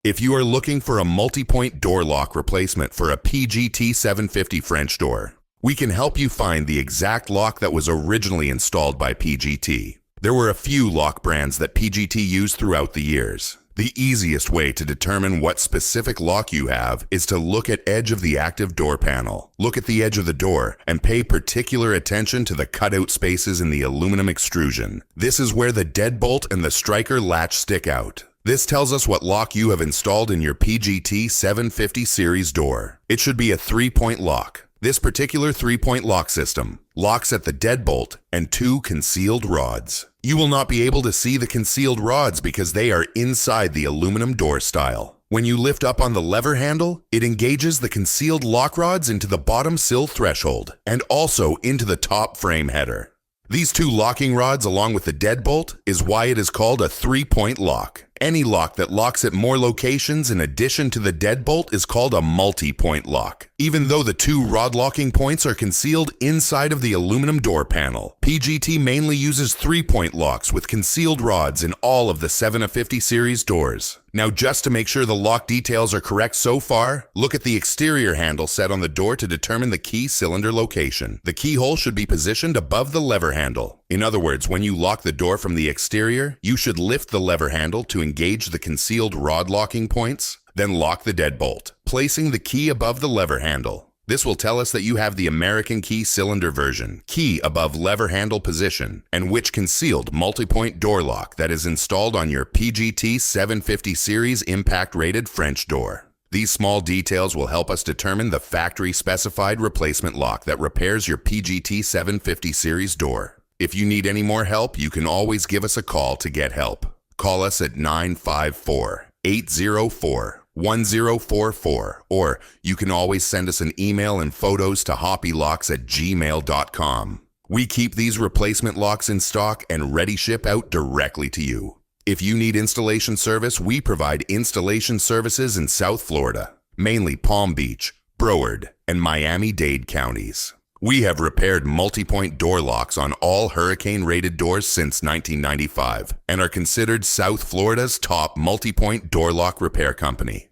If you are looking for a multi-point door lock replacement for a PGT 750 French door, we can help you find the exact lock that was originally installed by PGT. There were a few lock brands that PGT used throughout the years. The easiest way to determine what specific lock you have is to look at edge of the active door panel. Look at the edge of the door and pay particular attention to the cutout spaces in the aluminum extrusion. This is where the deadbolt and the striker latch stick out. This tells us what lock you have installed in your PGT 750 series door. It should be a 3-point lock. This particular 3-point lock system locks at the deadbolt and 2 concealed rods. You will not be able to see the concealed rods because they are inside the aluminum door style. When you lift up on the lever handle, it engages the concealed lock rods into the bottom sill threshold and also into the top frame header. These 2 locking rods along with the deadbolt is why it is called a 3-point lock. Any lock that locks at more locations in addition to the deadbolt is called a multi-point lock. Even though the 2 rod locking points are concealed inside of the aluminum door panel, PGT mainly uses 3-point locks with concealed rods in all of the 750 series doors. Now, just to make sure the lock details are correct so far, look at the exterior handle set on the door to determine the key cylinder location. The keyhole should be positioned above the lever handle. In other words, when you lock the door from the exterior, you should lift the lever handle to engage the concealed rod locking points, then lock the deadbolt, placing the key above the lever handle. This will tell us that you have the American key cylinder version, key above lever handle position, and which concealed multi-point door lock that is installed on your PGT 750 series impact-rated French door. These small details will help us determine the factory-specified replacement lock that repairs your PGT 750 series door. If you need any more help, you can always give us a call to get help. Call us at 954-804-1044, or you can always send us an email and photos to hoppylocks@gmail.com. We keep these replacement locks in stock and ready ship out directly to you. If you need installation service, we provide installation services in South Florida, mainly Palm Beach, Broward, and Miami-Dade counties. We have repaired multi-point door locks on all hurricane-rated doors since 1995 and are considered South Florida's top multi-point door lock repair company.